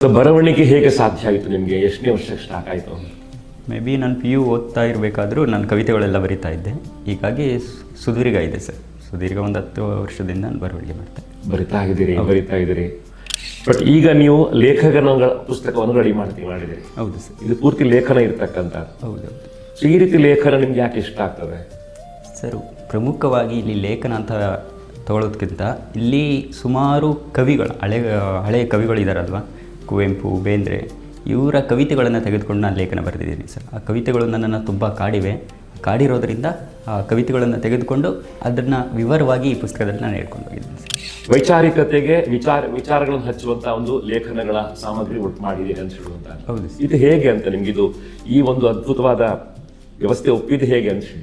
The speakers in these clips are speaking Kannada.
ಬರವಣಿಗೆ ಹೇಗೆ ಸಾಧ್ಯ ಆಯಿತು ನಿಮಗೆ? ಎಷ್ಟನೇ ವರ್ಷಕ್ಕೆ ಸ್ಟಾರ್ಟ್ ಆಯಿತು? ಮೇ ಬಿ ನಾನು ಪಿ ಯು ಓದ್ತಾ ಇರಬೇಕಾದ್ರೂ ನಾನು ಕವಿತೆಗಳೆಲ್ಲ ಬರಿತಾ ಇದ್ದೆ. ಹೀಗಾಗಿ ಸುದೀರ್ಘ ಇದೆ ಸರ್. ಸುದೀರ್ಘ ಒಂದು 10 ವರ್ಷದಿಂದ ನಾನು ಬರವಣಿಗೆ ಮಾಡ್ತೆ. ಬರಿತಾ ಇದ್ದೀರಿ. ಬಟ್ ಈಗ ನೀವು ಲೇಖಕನ ಪುಸ್ತಕವನ್ನು ರೆಡಿ ಮಾಡಿದ್ದೀರಿ. ಹೌದು ಸರ್. ಇದು ಪೂರ್ತಿ ಲೇಖನ ಇರ್ತಕ್ಕಂಥ. ಹೌದು. ಸೊ ಈ ರೀತಿ ಲೇಖನ ನಿಮ್ಗೆ ಯಾಕೆ ಇಷ್ಟ ಆಗ್ತದೆ ಸರ್? ಪ್ರಮುಖವಾಗಿ ಇಲ್ಲಿ ಲೇಖನ ಅಂತ ತಗೊಳ್ಳೋದಕ್ಕಿಂತ ಇಲ್ಲಿ ಸುಮಾರು ಕವಿಗಳು ಹಳೆಯ ಕವಿಗಳಿದ್ದಾರಲ್ವ, ಕುವೆಂಪು, ಬೇಂದ್ರೆ, ಇವರ ಕವಿತೆಗಳನ್ನು ತೆಗೆದುಕೊಂಡು ನಾನು ಲೇಖನ ಬರೆದಿದ್ದೀನಿ ಸರ್. ಆ ಕವಿತೆಗಳು ನನ್ನನ್ನು ತುಂಬ ಕಾಡಿರೋದ್ರಿಂದ ಆ ಕವಿತೆಗಳನ್ನು ತೆಗೆದುಕೊಂಡು ಅದನ್ನು ವಿವರವಾಗಿ ಈ ಪುಸ್ತಕದಲ್ಲಿ ನಾನು ಹೇಳ್ಕೊಂಡು ಹೋಗಿದ್ದೀನಿ ಸರ್. ವೈಚಾರಿಕತೆಗೆ ವಿಚಾರಗಳನ್ನು ಹಚ್ಚುವಂಥ ಒಂದು ಲೇಖನಗಳ ಸಾಮಗ್ರಿ ಒಟ್ಟು ಮಾಡಿದ್ದೀರಿ ಅಂತ ಹೇಳುವಂತ. ಹೌದು. ಇದು ಹೇಗೆ ಅಂತ ನಿಮಗಿದು ಈ ಒಂದು ಅದ್ಭುತವಾದ ವ್ಯವಸ್ಥೆ ಒಪ್ಪಿದ್ದು ಹೇಗೆ ಅನಿಸಿ?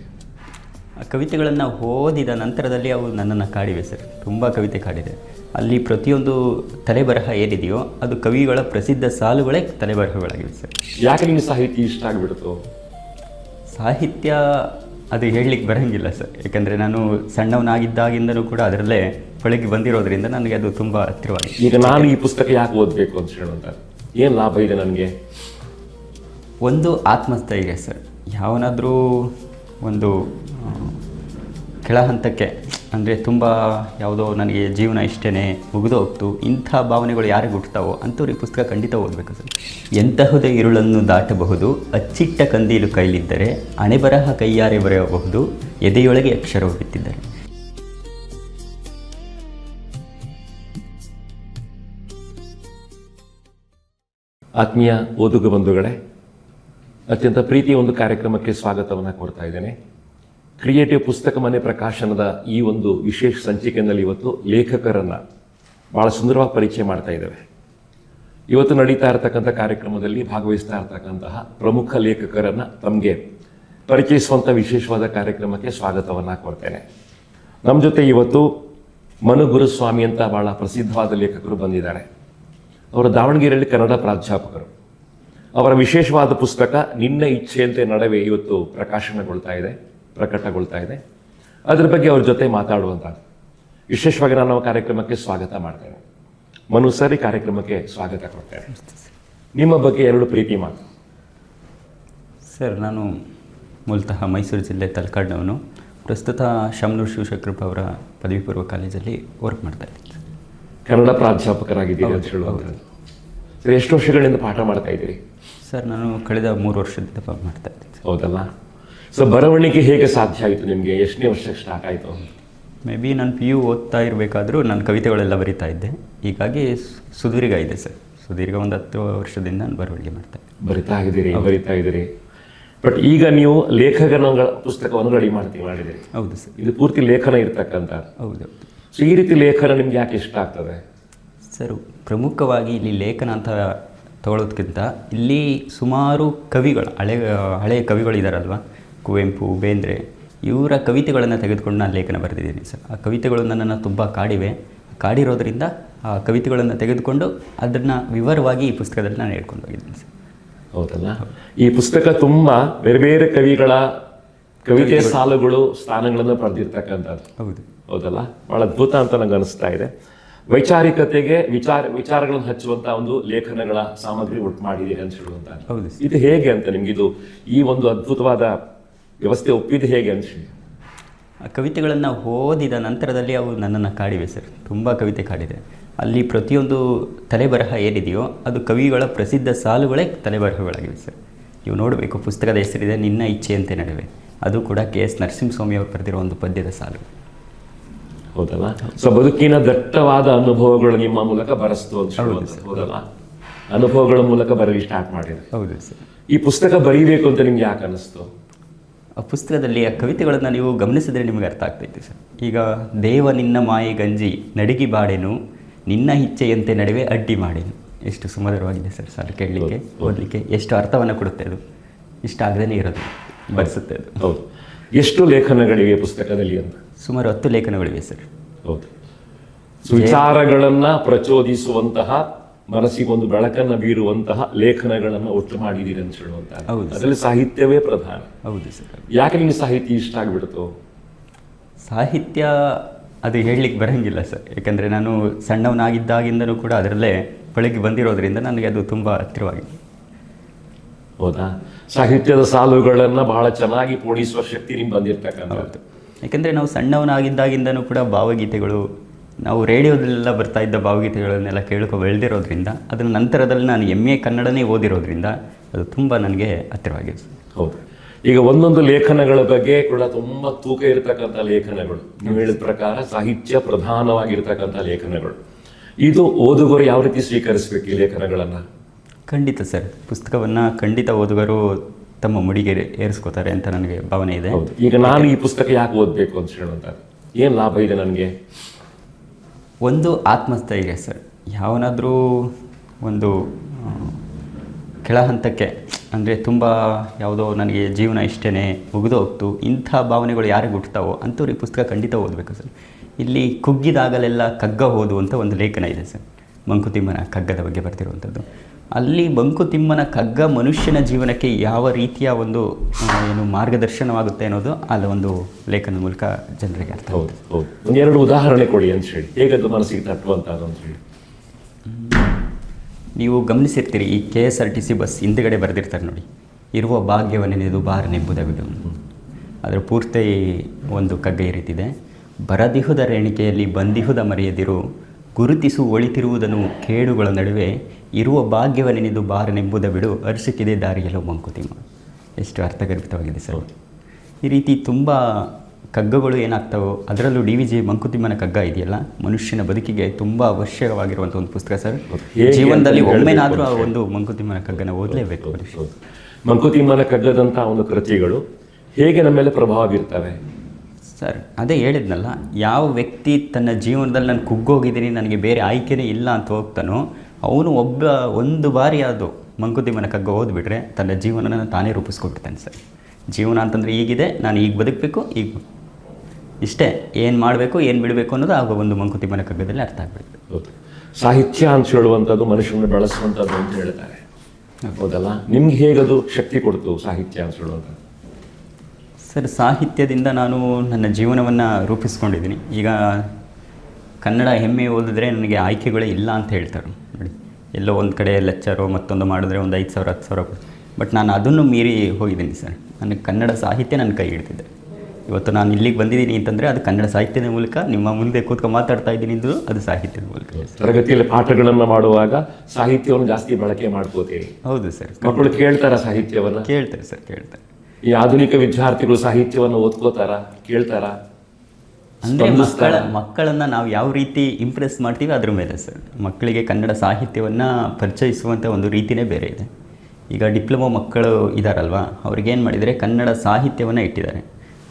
ಆ ಕವಿತೆಗಳನ್ನು ಓದಿದ ನಂತರದಲ್ಲಿ ಅವು ನನ್ನನ್ನು ಕಾಡಿವೆ ಸರ್. ತುಂಬ ಕವಿತೆ ಕಾಡಿದೆ. ಅಲ್ಲಿ ಪ್ರತಿಯೊಂದು ತಲೆಬರಹ ಏನಿದೆಯೋ ಅದು ಕವಿಗಳ ಪ್ರಸಿದ್ಧ ಸಾಲುಗಳೇ ತಲೆಬರಹಗಳಾಗಿವೆ ಸರ್. ಯಾಕೆ ನಿಮಗೆ ಸಾಹಿತ್ಯ ಇಷ್ಟ ಆಗಿಬಿಡ್ತು? ಸಾಹಿತ್ಯ ಅದು ಹೇಳಲಿಕ್ಕೆ ಬರೋಂಗಿಲ್ಲ ಸರ್. ಯಾಕಂದರೆ ನಾನು ಸಣ್ಣವನಾಗಿದ್ದಾಗಿಂದನೂ ಕೂಡ ಅದರಲ್ಲೇ ಹೊಳಗೆ ಬಂದಿರೋದ್ರಿಂದ ನನಗೆ ಅದು ತುಂಬ ಹತ್ತಿರವಾಗಿದೆ. ಈಗ ನಾನು ಈ ಪುಸ್ತಕ ಯಾಕೆ ಓದಬೇಕು ಅಂತ ಹೇಳುವಂತ ಏನು ಲಾಭ ಇದೆ ನನಗೆ? ಒಂದು ಆತ್ಮಸ್ಥೈರ್ಯ ಸರ್. ಯಾವನಾದರೂ ಒಂದು ಕೆಳ ಹಂತಕ್ಕೆ ಅಂದರೆ ತುಂಬ ಯಾವುದೋ ನನಗೆ ಜೀವನ ಇಷ್ಟೇ ಮುಗಿದೋಗ್ತು ಇಂಥ ಭಾವನೆಗಳು ಯಾರಿಗೆ ಹುಟ್ಟುತ್ತಾವೋ ಅಂಥವ್ರು ಈ ಪುಸ್ತಕ ಖಂಡಿತ ಓದಬೇಕು ಸರ್. ಎಂತಹುದೇ ഇരുಳನ್ನು ದಾಟಬಹುದು, ಅಚ್ಚಿಟ್ಟ ಕಂದೀಲು ಕೈಲಿದ್ದರೆ, ಅಣೆಬರಹ ಕೈಯಾರೆ ಬರೆಯಬಹುದು, ಎದೆಯೊಳಗೆ ಅಕ್ಷರವು ಬಿತ್ತಿದ್ದರೆ. ಆತ್ಮೀಯ ಓದುಗ ಬಂಧುಗಳೇ, ಅತ್ಯಂತ ಪ್ರೀತಿಯ ಒಂದು ಕಾರ್ಯಕ್ರಮಕ್ಕೆ ಸ್ವಾಗತವನ್ನು ಕೋರ್ತಾ ಇದ್ದೇನೆ. ಕ್ರಿಯೇಟಿವ್ ಪುಸ್ತಕ ಮನೆ ಪ್ರಕಾಶನದ ಈ ಒಂದು ವಿಶೇಷ ಸಂಚಿಕೆಯಲ್ಲಿ ಇವತ್ತು ಲೇಖಕರನ್ನು ಭಾಳ ಸುಂದರವಾಗಿ ಪರಿಚಯ ಮಾಡ್ತಾ ಇದ್ದೇವೆ. ಇವತ್ತು ನಡೀತಾ ಇರತಕ್ಕಂಥ ಕಾರ್ಯಕ್ರಮದಲ್ಲಿ ಭಾಗವಹಿಸ್ತಾ ಇರತಕ್ಕಂತಹ ಪ್ರಮುಖ ಲೇಖಕರನ್ನು ತಮಗೆ ಪರಿಚಯಿಸುವಂಥ ವಿಶೇಷವಾದ ಕಾರ್ಯಕ್ರಮಕ್ಕೆ ಸ್ವಾಗತವನ್ನು ಕೋರ್ತೇನೆ. ನಮ್ಮ ಜೊತೆ ಇವತ್ತು ಮನು ಗುರುಸ್ವಾಮಿ ಅಂತ ಭಾಳ ಪ್ರಸಿದ್ಧವಾದ ಲೇಖಕರು ಬಂದಿದ್ದಾರೆ. ಅವರು ದಾವಣಗೆರೆಯಲ್ಲಿ ಕನ್ನಡ ಪ್ರಾಧ್ಯಾಪಕರು. ಅವರ ವಿಶೇಷವಾದ ಪುಸ್ತಕ ನಿನ್ನ ಇಚ್ಛೆಯಂತೆ ನಡವೆ ಇವತ್ತು ಪ್ರಕಟಗೊಳ್ತಾ ಇದೆ. ಅದರ ಬಗ್ಗೆ ಅವ್ರ ಜೊತೆ ಮಾತಾಡುವಂಥದ್ದು ವಿಶೇಷವಾಗಿ ನಾನು ಕಾರ್ಯಕ್ರಮಕ್ಕೆ ಸ್ವಾಗತ ಮಾಡ್ತೇನೆ. ಮನು ಸರ್, ಈ ಕಾರ್ಯಕ್ರಮಕ್ಕೆ ಸ್ವಾಗತ ಕೊಡ್ತೇನೆ. ನಿಮ್ಮ ಬಗ್ಗೆ 2 ಪ್ರೀತಿ ಮಾತು ಸರ್. ನಾನು ಮೂಲತಃ ಮೈಸೂರು ಜಿಲ್ಲೆ ತಲಕಾಡ್ನವನು. ಪ್ರಸ್ತುತ ಶಾಮನೂರು ಶಿವಶಂಕರಪ್ಪ ಅವರ ಪದವಿ ಪೂರ್ವ ಕಾಲೇಜಲ್ಲಿ ವರ್ಕ್ ಮಾಡ್ತಾ ಇದ್ದೀನಿ. ಕನ್ನಡ ಪ್ರಾಧ್ಯಾಪಕರಾಗಿದ್ದೀರಿ ಅಂತ ಹೇಳುವಂಥದ್ದು. ಸರ್, ಎಷ್ಟು ವರ್ಷಗಳಿಂದ ಪಾಠ ಮಾಡ್ತಾ ಇದ್ದೀರಿ? ಸರ್, ನಾನು ಕಳೆದ 3 ವರ್ಷದಿಂದ ಮಾಡ್ತಾ ಇದ್ದೀನಿ. ಹೌದಲ್ಲ? ಸೊ ಬರವಣಿಗೆ ಹೇಗೆ ಸಾಧ್ಯ ಆಯಿತು ನಿಮಗೆ? ಎಷ್ಟನೇ ವರ್ಷಕ್ಕೆ ಸ್ಟಾರ್ಟ್ ಆಯಿತು? ಮೇ ಬಿ ನಾನು ಪಿ ಯು ಓದ್ತಾ ಇರಬೇಕಾದ್ರೂ ನಾನು ಕವಿತೆಗಳೆಲ್ಲ ಬರಿತಾ ಇದ್ದೆ. ಹೀಗಾಗಿ ಸುದೀರ್ಘ ಇದೆ ಸರ್. ಸುದೀರ್ಘ ಒಂದು 10 ವರ್ಷದಿಂದ ನಾನು ಬರವಣಿಗೆ ಮಾಡ್ತಾ ಇದ್ದೆ. ಬರಿತಾ ಇದ್ದೀರಿ. ಬಟ್ ಈಗ ನೀವು ಲೇಖಕನ ಪುಸ್ತಕವನ್ನು ರೆಡಿ ಮಾಡಿದ್ದೀರಿ. ಹೌದು ಸರ್. ಇದು ಪೂರ್ತಿ ಲೇಖನ ಇರ್ತಕ್ಕಂಥ. ಹೌದು. ಸೊ ಈ ರೀತಿ ಲೇಖನ ನಿಮ್ಗೆ ಯಾಕೆ ಇಷ್ಟ ಆಗ್ತದೆ ಸರ್? ಪ್ರಮುಖವಾಗಿ ಇಲ್ಲಿ ಲೇಖನ ಅಂತ ತಗೊಳ್ಳೋದಕ್ಕಿಂತ ಇಲ್ಲಿ ಸುಮಾರು ಕವಿಗಳು ಹಳೆಯ ಕವಿಗಳಿದ್ದಾರಲ್ವ, ಕುವೆಂಪು, ಬೇಂದ್ರೆ, ಇವರ ಕವಿತೆಗಳನ್ನು ತೆಗೆದುಕೊಂಡು ನಾನು ಲೇಖನ ಬರೆದಿದ್ದೀನಿ ಸರ್. ಆ ಕವಿತೆಗಳು ನನ್ನನ್ನು ತುಂಬ ಕಾಡಿರೋದ್ರಿಂದ ಆ ಕವಿತೆಗಳನ್ನು ತೆಗೆದುಕೊಂಡು ಅದನ್ನು ವಿವರವಾಗಿ ಈ ಪುಸ್ತಕದಲ್ಲಿ ನಾನು ಹೇಳ್ಕೊಂಡು ಹೋಗಿದ್ದೀನಿ ಸರ್. ಹೌದಲ್ಲ? ಈ ಪುಸ್ತಕ ತುಂಬ ಬೇರೆ ಬೇರೆ ಕವಿಗಳ ಕವಿತೆ ಸಾಲುಗಳು, ಸ್ಥಾನಗಳನ್ನು ಪಡೆದಿರ್ತಕ್ಕಂಥದ್ದು. ಹೌದಲ್ಲ? ಭಾಳ ಅದ್ಭುತ ಅಂತ ನಂಗೆ ಅನಿಸ್ತಾ ಇದೆ. ವೈಚಾರಿಕತೆಗೆ ವಿಚಾರಗಳನ್ನು ಹಚ್ಚುವಂಥ ಒಂದು ಲೇಖನಗಳ ಸಾಮಗ್ರಿ ಒಟ್ಟು ಮಾಡಿದ್ದೀರಿ ಅಂತ ಹೇಳುವಂತ. ಹೌದು. ಇದು ಹೇಗೆ ಅಂತ ನಿಮಗಿದು ಈ ಒಂದು ಅದ್ಭುತವಾದ ವ್ಯವಸ್ಥೆ ಒಪ್ಪಿದ್ದು ಹೇಗೆ ಅನಿಸಿ? ಆ ಕವಿತೆಗಳನ್ನು ಓದಿದ ನಂತರದಲ್ಲಿ ಅವು ನನ್ನನ್ನು ಕಾಡಿವೆ ಸರ್. ತುಂಬ ಕವಿತೆ ಕಾಡಿದೆ. ಅಲ್ಲಿ ಪ್ರತಿಯೊಂದು ತಲೆಬರಹ ಏನಿದೆಯೋ ಅದು ಕವಿಗಳ ಪ್ರಸಿದ್ಧ ಸಾಲುಗಳೇ ತಲೆಬರಹಗಳಾಗಿವೆ ಸರ್. ನೀವು ನೋಡಬೇಕು, ಪುಸ್ತಕದ ಹೆಸರಿದೆ ನಿನ್ನ ಇಚ್ಛೆಯಂತೆ ನಡುವೆ. ಅದು ಕೂಡ KS ನರಸಿಂಹಸ್ವಾಮಿ ಅವರು ಬರೆದಿರೋ ಒಂದು ಪದ್ಯದ ಸಾಲು. ಹೌದಲ್ಲ? ಸೊ ಬದುಕಿನ ದಟ್ಟವಾದ ಅನುಭವಗಳು ನಿಮ್ಮ ಮೂಲಕ ಬರೆಸ್ತು ಅಂತ ಹೌದಲ್ಲ? ಅನುಭವಗಳ ಮೂಲಕ ಬರಲಿ ಸ್ಟಾರ್ಟ್ ಮಾಡಿದೆ. ಹೌದು ಸರ್. ಈ ಪುಸ್ತಕ ಬರೀಬೇಕು ಅಂತ ನಿಮ್ಗೆ ಯಾಕೆ ಅನ್ನಿಸ್ತು? ಆ ಪುಸ್ತಕದಲ್ಲಿ ಆ ಕವಿತೆಗಳನ್ನು ನೀವು ಗಮನಿಸಿದ್ರೆ ನಿಮಗೆ ಅರ್ಥ ಆಗ್ತೈತೆ ಸರ್. ಈಗ ದೇವ ನಿನ್ನ ಮಾಯೆ ಗಂಜಿ ನಡಿಗಿ ಬಾಡೆನು, ನಿನ್ನ ಇಚ್ಛೆಯಂತೆ ನಡುವೆ ಅಡ್ಡಿ ಮಾಡೇನು. ಎಷ್ಟು ಸುಮಧುರವಾಗಿದೆ ಸರ್ ಸಾಲು. ಕೇಳಲಿಕ್ಕೆ, ಓದಲಿಕ್ಕೆ ಎಷ್ಟು ಅರ್ಥವನ್ನು ಕೊಡುತ್ತೆ. ಅದು ಇಷ್ಟ ಆಗದೇ ಇರೋದು ಬರೆಸುತ್ತೆ ಅದು. ಹೌದು. ಎಷ್ಟು ಲೇಖನಗಳಿವೆ ಪುಸ್ತಕದಲ್ಲಿ ಅಂತ? ಸುಮಾರು 10 ಲೇಖನಗಳಿವೆ ಸರ್. ಹೌದು. ವಿಚಾರಗಳನ್ನು ಪ್ರಚೋದಿಸುವಂತಹ, ಮನಸ್ಸಿಗೊಂದು ಬೆಳಕನ್ನು ಬೀರುವಂತಹ ಲೇಖನಗಳನ್ನು ಒಟ್ಟು ಮಾಡಿದ್ದೀರಿ ಅಂತ ಹೇಳುವಂತಹ. ಅದರಲ್ಲಿ ಸಾಹಿತ್ಯವೇ ಪ್ರಧಾನ. ಹೌದು ಸರ್. ಯಾಕೆ ನಿಮಗೆ ಸಾಹಿತ್ಯ ಇಷ್ಟ ಆಗಿಬಿಡ್ತು? ಸಾಹಿತ್ಯ ಅದು ಹೇಳಲಿಕ್ಕೆ ಬರೋಂಗಿಲ್ಲ ಸರ್. ಯಾಕಂದರೆ ನಾನು ಸಣ್ಣವನಾಗಿದ್ದಾಗಿಂದನೂ ಕೂಡ ಅದರಲ್ಲೇ ಬಳಿಗೆ ಬಂದಿರೋದ್ರಿಂದ ನನಗೆ ಅದು ತುಂಬ ಹತ್ತಿರವಾಗಿದೆ. ಹೌದಾ? ಸಾಹಿತ್ಯದ ಸಾಲುಗಳನ್ನು ಬಹಳ ಚೆನ್ನಾಗಿ ಪೋಣಿಸುವ ಶಕ್ತಿ ನಿಮ್ಗೆ ಬಂದಿರ್ತಕ್ಕಂಥದ್ದು. ಯಾಕೆಂದರೆ ನಾವು ಸಣ್ಣವನಾಗಿದ್ದಾಗಿಂದನೂ ಕೂಡ ಭಾವಗೀತೆಗಳು, ನಾವು ರೇಡಿಯೋದಲ್ಲೆಲ್ಲ ಬರ್ತಾ ಇದ್ದ ಭಾವಗೀತೆಗಳನ್ನೆಲ್ಲ ಕೇಳ್ಕೊ ಬೆಳೆದಿರೋದ್ರಿಂದ, ಅದರ ನಂತರದಲ್ಲಿ ನಾನು MA ಕನ್ನಡನೇ ಓದಿರೋದ್ರಿಂದ ಅದು ತುಂಬ ನನಗೆ ಹತ್ತಿರವಾಗಿದೆ. ಹೌದು. ಈಗ ಒಂದೊಂದು ಲೇಖನಗಳ ಬಗ್ಗೆ ಕೂಡ ತುಂಬ ತೂಕ ಇರತಕ್ಕಂಥ ಲೇಖನಗಳು, ನೀವು ಹೇಳಿದ ಪ್ರಕಾರ ಸಾಹಿತ್ಯ ಪ್ರಧಾನವಾಗಿರ್ತಕ್ಕಂಥ ಲೇಖನಗಳು. ಇದು ಓದುಗರು ಯಾವ ರೀತಿ ಸ್ವೀಕರಿಸಬೇಕು ಈ ಲೇಖನಗಳನ್ನು? ಖಂಡಿತ ಸರ್, ಪುಸ್ತಕವನ್ನು ಖಂಡಿತ ಓದುಗರು ತಮ್ಮ ಮುಡಿಗೆ ಏರಿಸ್ಕೋತಾರೆ ಅಂತ ನನಗೆ ಭಾವನೆ ಇದೆ. ಹೌದು. ಈಗ ನಾನು ಈ ಪುಸ್ತಕ ಯಾಕೆ ಓದಬೇಕು ಅಂತ ಹೇಳುವಂಥದ್ದು, ಏನು ಲಾಭ ಇದೆ ನನಗೆ? ಒಂದು ಆತ್ಮಸ್ಥೈರ್ಯ ಸರ್. ಯಾವನಾದರೂ ಒಂದು ಕೆಳ ಹಂತಕ್ಕೆ, ಅಂದರೆ ತುಂಬ ಯಾವುದೋ ನನಗೆ ಜೀವನ ಇಷ್ಟೇ ಮುಗಿದು ಹೋಗ್ತು, ಇಂಥ ಭಾವನೆಗಳು ಯಾರಿಗೆ ಹುಟ್ಟುತ್ತಾವೋ ಅಂಥವ್ರು ಈ ಪುಸ್ತಕ ಖಂಡಿತ ಓದಬೇಕು ಸರ್. ಇಲ್ಲಿ ಕುಗ್ಗಿದಾಗಲೆಲ್ಲ ಕಗ್ಗ ಓದು ಅಂತ ಒಂದು ಲೇಖನ ಇದೆ ಸರ್, ಮಂಕುತಿಮ್ಮನ ಕಗ್ಗದ ಬಗ್ಗೆ ಬರ್ತಿರುವಂಥದ್ದು. ಅಲ್ಲಿ ಮಂಕುತಿಮ್ಮನ ಕಗ್ಗ ಮನುಷ್ಯನ ಜೀವನಕ್ಕೆ ಯಾವ ರೀತಿಯ ಒಂದು ಏನು ಮಾರ್ಗದರ್ಶನವಾಗುತ್ತೆ ಅನ್ನೋದು ಅಲ್ಲಿ ಒಂದು ಲೇಖನದ ಮೂಲಕ ಜನರಿಗೆ ಅರ್ಥ. ಹೌದು ಹೌದು. ಒಂದೆರಡು ಉದಾಹರಣೆ ಕೊಡಿ ಅಂತ ಹೇಳಿ, ಹೇಗದು ಮನಸ್ಸಿಗೆ ತಟ್ಟುವಂಥದ್ದು ಅಂತ ಹೇಳಿ. ನೀವು ಗಮನಿಸಿರ್ತೀರಿ, ಈ KSRTC ಬಸ್ ಹಿಂದುಗಡೆ ಬರೆದಿರ್ತಾರೆ ನೋಡಿ, ಇರುವ ಭಾಗ್ಯವನ್ನೆನೆದು ಬಾರನೆಂಬುದ ಬಿಡು. ಅದರ ಪೂರ್ತಿ ಒಂದು ಕಗ್ಗ ಈ ರೀತಿದೆ: ಬರದಿಹುದ ರೇಣಿಕೆಯಲ್ಲಿ ಬಂದಿಹುದ ಮರೆಯದಿರು, ಗುರುತಿಸು ಒಳಿತಿರುವುದನ್ನು ಕೇಡುಗಳ ನಡುವೆ, ಇರುವ ಭಾಗ್ಯವನ್ನೆನೆದು ಬಾರನೆಂಬುದ ಬಿಡು, ಅರ್ಶಕ್ಕಿದೆ ದಾರಿಯಲ್ಲೋ ಮಂಕುತಿಮ್ಮ. ಎಷ್ಟು ಅರ್ಥಗರ್ಭಿತವಾಗಿದೆ ಸರ್. ಈ ರೀತಿ ತುಂಬ ಕಗ್ಗಗಳು ಏನಾಗ್ತಾವೋ, ಅದರಲ್ಲೂ DVG ಮಂಕುತಿಮ್ಮನ ಕಗ್ಗ ಇದೆಯಲ್ಲ, ಮನುಷ್ಯನ ಬದುಕಿಗೆ ತುಂಬ ಅವಶ್ಯಕವಾಗಿರುವಂಥ ಒಂದು ಪುಸ್ತಕ ಸರ್. ಜೀವನದಲ್ಲಿ ಒಮ್ಮೆನಾದರೂ ಆ ಒಂದು ಮಂಕುತಿಮ್ಮನ ಕಗ್ಗನ ಓದಲೇಬೇಕು. ಮಂಕುತಿಮ್ಮನ ಕಗ್ಗದಂಥ ಒಂದು ಕೃತಿಗಳು ಹೇಗೆ ನಮ್ಮ ಮೇಲೆ ಪ್ರಭಾವ ಬೀರ್ತವೆ ಸರ್? ಅದೇ ಹೇಳಿದ್ನಲ್ಲ, ಯಾವ ವ್ಯಕ್ತಿ ತನ್ನ ಜೀವನದಲ್ಲಿ ನಾನು ಕುಗ್ಗೋಗಿದ್ದೀನಿ, ನನಗೆ ಬೇರೆ ಆಯ್ಕೆನೇ ಇಲ್ಲ ಅಂತ ಹೋಗ್ತಾನೋ, ಅವನು ಒಂದು ಬಾರಿ ಅದು ಮಂಕುತಿಮ್ಮನ ಕಗ್ಗ ಓದ್ಬಿಟ್ರೆ ತನ್ನ ಜೀವನನ ತಾನೇ ರೂಪಿಸ್ಕೊಬಿಡ್ತಾನೆ ಸರ್. ಜೀವನ ಅಂತಂದರೆ ಈಗಿದೆ, ನಾನು ಈಗ ಬದುಕಬೇಕು, ಈಗ ಇಷ್ಟೇ, ಏನು ಮಾಡಬೇಕು ಏನು ಬಿಡಬೇಕು ಅನ್ನೋದು ಆಗ ಒಂದು ಮಂಕುತಿಮ್ಮನ ಕಗ್ಗದಲ್ಲಿ ಅರ್ಥ ಆಗ್ಬಿಡುತ್ತೆ. ಹೌದು. ಸಾಹಿತ್ಯ ಅಂತ ಹೇಳುವಂಥದ್ದು ಮನುಷ್ಯನ ಬೆಳೆಸುವಂಥದ್ದು ಅಂತ ಹೇಳ್ತಾರೆ, ಹೌದಲ್ಲ? ನಿಮ್ಗೆ ಹೇಗದು ಶಕ್ತಿ ಕೊಡ್ತು ಸಾಹಿತ್ಯ ಅಂತ ಹೇಳುವಂಥದ್ದು? ಸರ್, ಸಾಹಿತ್ಯದಿಂದ ನಾನು ನನ್ನ ಜೀವನವನ್ನು ರೂಪಿಸ್ಕೊಂಡಿದ್ದೀನಿ. ಈಗ ಕನ್ನಡ MA ಓದಿದ್ರೆ ನನಗೆ ಆಯ್ಕೆಗಳೇ ಇಲ್ಲ ಅಂತ ಹೇಳ್ತಾರೆ ನೋಡಿ. ಎಲ್ಲೋ ಒಂದು ಕಡೆ ಲೆಕ್ಚರೋ ಮತ್ತೊಂದು ಮಾಡಿದ್ರೆ ಒಂದು 5,000 10,000, ಬಟ್ ನಾನು ಅದನ್ನು ಮೀರಿ ಹೋಗಿದ್ದೀನಿ ಸರ್. ನನಗೆ ಕನ್ನಡ ಸಾಹಿತ್ಯ ನನ್ನ ಕೈ ಹಿಡಿದಿದೆ. ಇವತ್ತು ನಾನು ಇಲ್ಲಿಗೆ ಬಂದಿದ್ದೀನಿ ಅಂತಂದರೆ ಅದು ಕನ್ನಡ ಸಾಹಿತ್ಯದ ಮೂಲಕ, ನಿಮ್ಮ ಮುಂದೆ ಕೂತ್ಕೊಂಡು ಮಾತಾಡ್ತಾ ಇದ್ದೀನಿ ಅಂದರೂ ಅದು ಸಾಹಿತ್ಯದ ಮೂಲಕ. ತರಗತಿಯಲ್ಲಿ ಪಾಠಗಳನ್ನು ಮಾಡುವಾಗ ಸಾಹಿತ್ಯವನ್ನು ಜಾಸ್ತಿ ಬಳಕೆ ಮಾಡ್ಕೋತೀರಿ? ಹೌದು ಸರ್. ಮಕ್ಕಳು ಕೇಳ್ತಾರ ಸಾಹಿತ್ಯವನ್ನು? ಕೇಳ್ತಾರೆ ಸರ್, ಕೇಳ್ತಾರೆ. ಈ ಆಧುನಿಕ ವಿದ್ಯಾರ್ಥಿಗಳು ಸಾಹಿತ್ಯವನ್ನು ಓದ್ಕೋತಾರ, ಕೇಳ್ತಾರ? ಅಂದರೆ ಮಕ್ಕಳನ್ನು ನಾವು ಯಾವ ರೀತಿ ಇಂಪ್ರೆಸ್ ಮಾಡ್ತೀವಿ ಅದ್ರ ಮೇಲೆ ಸರ್. ಮಕ್ಕಳಿಗೆ ಕನ್ನಡ ಸಾಹಿತ್ಯವನ್ನು ಪರಿಚಯಿಸುವಂಥ ಒಂದು ರೀತಿಯೇ ಬೇರೆ ಇದೆ. ಈಗ ಡಿಪ್ಲೊಮೊ ಮಕ್ಕಳು ಇದ್ದಾರಲ್ವ, ಅವ್ರಿಗೇನು ಮಾಡಿದರೆ ಕನ್ನಡ ಸಾಹಿತ್ಯವನ್ನು ಇಟ್ಟಿದ್ದಾರೆ.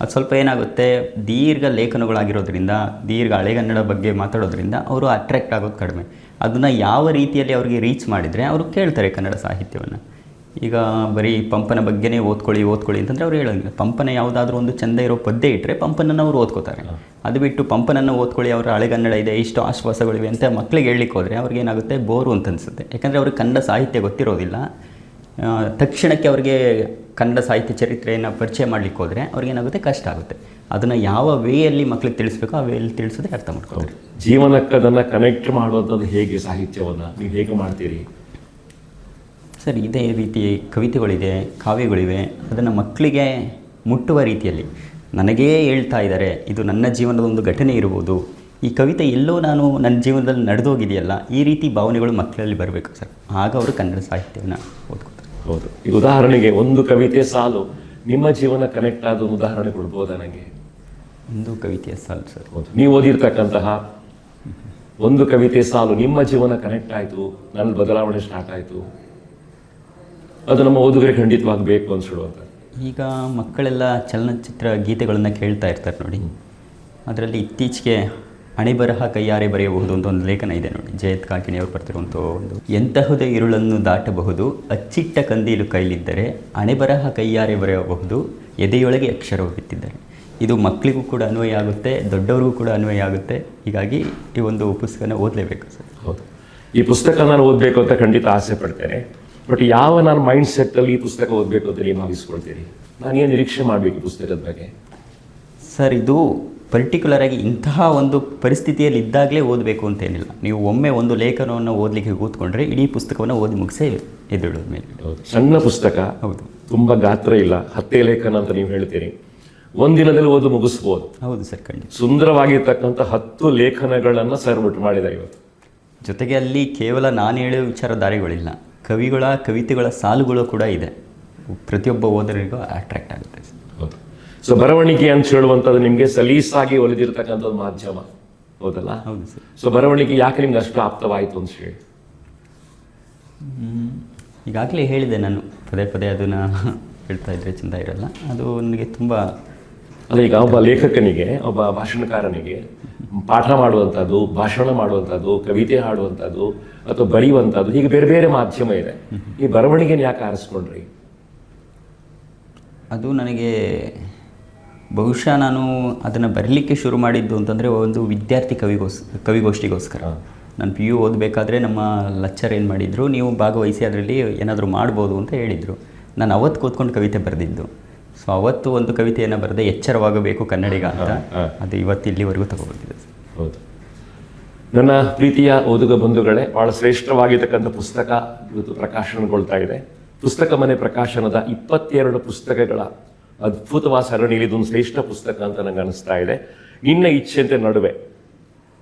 ಅದು ಸ್ವಲ್ಪ ಏನಾಗುತ್ತೆ, ದೀರ್ಘ ಲೇಖನಗಳಾಗಿರೋದ್ರಿಂದ, ದೀರ್ಘ ಹಳೆಗನ್ನಡ ಬಗ್ಗೆ ಮಾತಾಡೋದ್ರಿಂದ ಅವರು ಅಟ್ರ್ಯಾಕ್ಟ್ ಆಗೋದು ಕಡಿಮೆ. ಅದನ್ನು ಯಾವ ರೀತಿಯಲ್ಲಿ ಅವರಿಗೆ ರೀಚ್ ಮಾಡಿದರೆ ಅವರು ಕೇಳ್ತಾರೆ ಕನ್ನಡ ಸಾಹಿತ್ಯವನ್ನು. ಈಗ ಬರೀ ಪಂಪನ ಬಗ್ಗೆನೇ ಓದ್ಕೊಳ್ಳಿ ಅಂತಂದರೆ ಅವ್ರು ಹೇಳೋಂಗಿಲ್ಲ. ಪಂಪನ ಯಾವುದಾದ್ರೂ ಒಂದು ಚೆಂದ ಇರೋ ಪದ್ಯ ಇಟ್ಟರೆ ಪಂಪನನ್ನು ಅವರು ಓದ್ಕೋತಾರೆ. ಅದು ಬಿಟ್ಟು ಪಂಪನನ್ನು ಓದ್ಕೊಳ್ಳಿ, ಅವರ ಹಳೆಗನ್ನಡ ಇದೆ, ಇಷ್ಟು ಆಶ್ವಾಸಗಳಿವೆ ಅಂತ ಮಕ್ಕಳಿಗೆ ಹೇಳಲಿಕ್ಕೆ ಹೋದರೆ ಅವ್ರಿಗೇನಾಗುತ್ತೆ, ಬೋರು ಅಂತ ಅನಿಸುತ್ತೆ. ಯಾಕಂದರೆ ಅವ್ರಿಗೆ ಕನ್ನಡ ಸಾಹಿತ್ಯ ಗೊತ್ತಿರೋದಿಲ್ಲ. ತಕ್ಷಣಕ್ಕೆ ಅವ್ರಿಗೆ ಕನ್ನಡ ಸಾಹಿತ್ಯ ಚರಿತ್ರೆಯನ್ನು ಪರಿಚಯ ಮಾಡಲಿಕ್ಕೆ ಹೋದರೆ ಅವ್ರಿಗೇನಾಗುತ್ತೆ, ಕಷ್ಟ ಆಗುತ್ತೆ. ಅದನ್ನು ಯಾವ ವೇಯಲ್ಲಿ ಮಕ್ಕಳಿಗೆ ತಿಳಿಸ್ಬೇಕೋ ಆ ವೇಯಲ್ಲಿ ತಿಳಿಸಿದ್ರೆ ಅರ್ಥ ಮಾಡ್ಕೋತಾರೆ. ಜೀವನಕ್ಕೆ ಅದನ್ನು ಕನೆಕ್ಟ್ ಮಾಡುವಂಥದ್ದು ಹೇಗೆ? ಸಾಹಿತ್ಯವನ್ನು ನೀವು ಹೇಗೆ ಮಾಡ್ತೀರಿ ಸರ್? ಇದೇ ರೀತಿ ಕವಿತೆಗಳಿದೆ, ಕಾವ್ಯಗಳಿವೆ, ಅದನ್ನು ಮಕ್ಕಳಿಗೆ ಮುಟ್ಟುವ ರೀತಿಯಲ್ಲಿ ನನಗೇ ಹೇಳ್ತಾ ಇದ್ದಾರೆ, ಇದು ನನ್ನ ಜೀವನದ ಒಂದು ಘಟನೆ ಇರ್ಬೋದು, ಈ ಕವಿತೆ ಎಲ್ಲೋ ನಾನು ನನ್ನ ಜೀವನದಲ್ಲಿ ನಡೆದೋಗಿದೆಯಲ್ಲ, ಈ ರೀತಿ ಭಾವನೆಗಳು ಮಕ್ಕಳಲ್ಲಿ ಬರಬೇಕು ಸರ್. ಆಗ ಅವರು ಕನ್ನಡ ಸಾಹಿತ್ಯವನ್ನು ಓದ್ಕೋತಾರೆ. ಹೌದು. ಈಗ ಉದಾಹರಣೆಗೆ ಒಂದು ಕವಿತೆ ಸಾಲು ನಿಮ್ಮ ಜೀವನ ಕನೆಕ್ಟ್ ಆದ ಒಂದು ಉದಾಹರಣೆ ಕೊಡ್ಬೋದಾ ನನಗೆ? ಒಂದು ಕವಿತೆಯ ಸಾಲು ಸರ್? ಹೌದು. ನೀವು ಓದಿರ್ತಕ್ಕಂತಹ ಒಂದು ಕವಿತೆ ಸಾಲು ನಿಮ್ಮ ಜೀವನ ಕನೆಕ್ಟ್ ಆಯಿತು, ನನ್ನ ಬದಲಾವಣೆ ಸ್ಟಾರ್ಟ್ ಆಯಿತು, ಅದು ನಮ್ಮ ಓದುಗರಿಗೆ ಖಂಡಿತವಾಗಿ ಬೇಕು ಅನ್ಸಿಡುವಂಥ. ಈಗ ಮಕ್ಕಳೆಲ್ಲ ಚಲನಚಿತ್ರ ಗೀತೆಗಳನ್ನು ಕೇಳ್ತಾ ಇರ್ತಾರೆ ನೋಡಿ. ಅದರಲ್ಲಿ ಇತ್ತೀಚೆಗೆ ಅಣೆಬರಹ ಕೈಯಾರೆ ಬರೆಯಬಹುದು ಅಂತ ಒಂದು ಲೇಖನ ಇದೆ ನೋಡಿ, ಜಯತ್ ಕಾಕಿಣಿಯವರು ಬರ್ತಿರುವಂಥ ಒಂದು. ಎಂತಹುದೇ ಇರುಳನ್ನು ದಾಟಬಹುದು, ಅಚ್ಚಿಟ್ಟ ಕಂದೀಲು ಕೈಲಿದ್ದರೆ, ಅಣೆಬರಹ ಕೈಯಾರೆ ಬರೆಯಬಹುದು, ಎದೆಯೊಳಗೆ ಅಕ್ಷರವು ಬಿತ್ತಿದ್ದಾರೆ. ಇದು ಮಕ್ಕಳಿಗೂ ಕೂಡ ಅನ್ವಯ ಆಗುತ್ತೆ, ದೊಡ್ಡವ್ರಿಗೂ ಕೂಡ ಅನ್ವಯ ಆಗುತ್ತೆ. ಹೀಗಾಗಿ ಈ ಒಂದು ಪುಸ್ತಕನ ಓದಲೇಬೇಕು ಸರ್. ಹೌದು. ಈ ಪುಸ್ತಕ ನಾನು ಓದಬೇಕು ಅಂತ ಖಂಡಿತ ಆಸೆ ಪಡ್ತೇನೆ. ಬಟ್ ಯಾವ ನಾನು ಮೈಂಡ್ ಸೆಟ್ಟಲ್ಲಿ ಈ ಪುಸ್ತಕ ಓದಬೇಕು ಅಂತ ನೀವು ಭಾವಿಸ್ಕೊಳ್ತೀರಿ? ನಾನು ಏನು ನಿರೀಕ್ಷೆ ಮಾಡಬೇಕು ಪುಸ್ತಕದ ಬಗ್ಗೆ ಸರ್? ಇದು ಪರ್ಟಿಕ್ಯುಲರ್ ಆಗಿ ಇಂತಹ ಒಂದು ಪರಿಸ್ಥಿತಿಯಲ್ಲಿ ಇದ್ದಾಗಲೇ ಓದಬೇಕು ಅಂತೇನಿಲ್ಲ. ನೀವು ಒಮ್ಮೆ ಒಂದು ಲೇಖನವನ್ನು ಓದಲಿಕ್ಕೆ ಕೂತ್ಕೊಂಡ್ರೆ ಇಡೀ ಪುಸ್ತಕವನ್ನು ಓದಿ ಮುಗಿಸೇ ಎದ್ದೇಳೋದ ಮೇಲೆ. ಸಣ್ಣ ಪುಸ್ತಕ, ಹೌದು, ತುಂಬ ಗಾತ್ರ ಇಲ್ಲ, 10 ಲೇಖನ ಅಂತ ನೀವು ಹೇಳ್ತೀರಿ, ಒಂದಿನದಲ್ಲಿ ಓದು ಮುಗಿಸ್ಬೋದು. ಹೌದು ಸರ್, ಖಂಡಿತ. ಸುಂದರವಾಗಿರ್ತಕ್ಕಂಥ 10 ಲೇಖನಗಳನ್ನು ಸರ್ ಒಟ್ಟು ಮಾಡಿದ್ದಾರೆ ಇವತ್ತು. ಜೊತೆಗೆ ಅಲ್ಲಿ ಕೇವಲ ನಾನು ಹೇಳೋ ವಿಚಾರಧಾರೆಗಳಿಲ್ಲ, ಕವಿಗಳ ಕವಿತೆಗಳ ಸಾಲುಗಳು ಕೂಡ ಇದೆ. ಪ್ರತಿಯೊಬ್ಬ ಓದರಿಗೂ ಅಟ್ರಾಕ್ಟ್ ಆಗುತ್ತೆ. ಹೌದು. ಸೊ ಬರವಣಿಗೆ ಅಂತ ಹೇಳುವಂಥದ್ದು ನಿಮಗೆ ಸಲೀಸಾಗಿ ಒಲಿದಿರ್ತಕ್ಕಂಥದ್ದು ಮಾಧ್ಯಮ, ಹೌದಲ್ಲ? ಹೌದು ಸರ್. ಸೊ ಬರವಣಿಗೆ ಯಾಕೆ ನಿಮ್ಗೆ ಅಷ್ಟು ಆಪ್ತವಾಯಿತು ಅಂತ ಹೇಳಿ? ಈಗಾಗಲೇ ಹೇಳಿದೆ ನಾನು, ಪದೇ ಪದೇ ಅದನ್ನು ಹೇಳ್ತಾ ಇದ್ರೆ ಚೆಂದ ಇರಲ್ಲ. ಅದು ನನಗೆ ತುಂಬ ಅಲ್ಲ, ಈಗ ಒಬ್ಬ ಲೇಖಕನಿಗೆ, ಒಬ್ಬ ಭಾಷಣಕಾರನಿಗೆ ಪಾಠ ಮಾಡುವಂಥದ್ದು, ಭಾಷಣ ಮಾಡುವಂಥದ್ದು, ಕವಿತೆ ಹಾಡುವಂಥದ್ದು ಅಥವಾ ಬರೆಯುವಂಥದ್ದು, ಹೀಗೆ ಬೇರೆ ಬೇರೆ ಮಾಧ್ಯಮ ಇದೆ. ಈ ಬರವಣಿಗೆನ ಯಾಕೆ ಆರಿಸ್ಕೊಂಡ್ರಿ? ಅದು ನನಗೆ ಬಹುಶಃ ನಾನು ಅದನ್ನು ಬರಲಿಕ್ಕೆ ಶುರು ಮಾಡಿದ್ದು ಅಂತಂದರೆ ಒಂದು ವಿದ್ಯಾರ್ಥಿ ಕವಿಗೋಷ್ಠಿಗೋಸ್ಕರ. ನಾನು PU ಓದಬೇಕಾದ್ರೆ ನಮ್ಮ ಲೆಕ್ಚರ್ ಏನು ಮಾಡಿದರು, ನೀವು ಭಾಗವಹಿಸಿ ಅದರಲ್ಲಿ ಏನಾದರೂ ಮಾಡ್ಬೋದು ಅಂತ ಹೇಳಿದರು. ನಾನು ಅವತ್ತು ಕೂತ್ಕೊಂಡು ಕವಿತೆ ಬರೆದಿದ್ದು. ಸೊ ಅವತ್ತು ಒಂದು ಕವಿತೆಯನ್ನು ಬರೆದೆ, ಎಚ್ಚರವಾಗಬೇಕು ಕನ್ನಡಿಗ ಅಂತ. ಅದು ಇವತ್ತು ಇಲ್ಲಿವರೆಗೂ ತಗೊಬಂದಿದೆ. ಹೌದು. ನನ್ನ ಪ್ರೀತಿಯ ಓದುಗ ಬಂಧುಗಳೇ, ಬಹಳ ಶ್ರೇಷ್ಠವಾಗಿರ್ತಕ್ಕಂಥ ಪುಸ್ತಕ ಇವತ್ತು ಪ್ರಕಾಶನಗೊಳ್ತಾ ಇದೆ. ಪುಸ್ತಕ ಮನೆ ಪ್ರಕಾಶನದ 22 ಪುಸ್ತಕಗಳ ಅದ್ಭುತವಾದ ಸರಣಿಯಲ್ಲಿ ಇದೊಂದು ಶ್ರೇಷ್ಠ ಪುಸ್ತಕ ಅಂತ ನಂಗೆ ಅನಿಸ್ತಾ ಇದೆ. ನಿನ್ನ ಇಚ್ಛೆಯಂತೆ ನಡುವೆ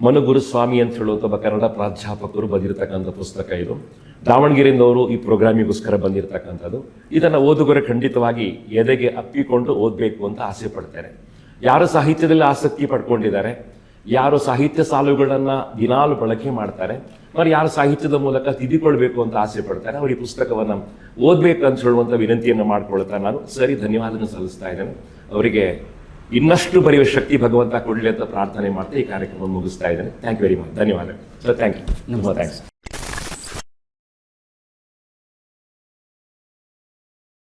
ಮನುಗುರುಸ್ವಾಮಿ ಅಂತ ಹೇಳುವಂಥ ಒಬ್ಬ ಕನ್ನಡ ಪ್ರಾಧ್ಯಾಪಕರು ಬರೆದಿರ್ತಕ್ಕಂಥ ಪುಸ್ತಕ ಇದು. ದಾವಣಗೆರೆಯಿಂದವರು ಈ ಪ್ರೋಗ್ರಾಮಿಗೋಸ್ಕರ ಬಂದಿರತಕ್ಕಂಥದ್ದು. ಇದನ್ನು ಓದುಗರೆ ಖಂಡಿತವಾಗಿ ಎದೆಗೆ ಅಪ್ಪಿಕೊಂಡು ಓದಬೇಕು ಅಂತ ಆಸೆ ಪಡ್ತಾರೆ. ಯಾರು ಸಾಹಿತ್ಯದಲ್ಲಿ ಆಸಕ್ತಿ ಪಡ್ಕೊಂಡಿದ್ದಾರೆ, ಯಾರು ಸಾಹಿತ್ಯ ಸಾಲುಗಳನ್ನು ದಿನಾಲು ಬಳಕೆ ಮಾಡ್ತಾರೆ, మరి ಯಾರು ಸಾಹಿತ್ಯದ ಮೂಲಕ ತಿದ್ದಿಕೊಳ್ಬೇಕು ಅಂತ ಆಸೆ ಪಡ್ತಾರೆ, ಅವರು ಈ ಪುಸ್ತಕವನ್ನು ಓದಬೇಕು ಅಂತ ಹೇಳುವಂಥ ವಿನಂತಿಯನ್ನು ಮಾಡ್ಕೊಳ್ತಾ ನಾನು ಧನ್ಯವಾದವನ್ನು ಸಲ್ಲಿಸ್ತಾ ಇದ್ದೇನೆ. ಅವರಿಗೆ ಇನ್ನಷ್ಟು ಬರೆಯುವ ಶಕ್ತಿ ಭಗವಂತ ಕೊಡಲಿ ಅಂತ ಪ್ರಾರ್ಥನೆ ಮಾಡ್ತಾ ಈ ಕಾರ್ಯಕ್ರಮ ಮುಗಿಸ್ತಾ ಇದ್ದೇನೆ. Thank you very much. ಧನ್ಯವಾದ ಸರ್. Thank you. ಥ್ಯಾಂಕ್ಸ್.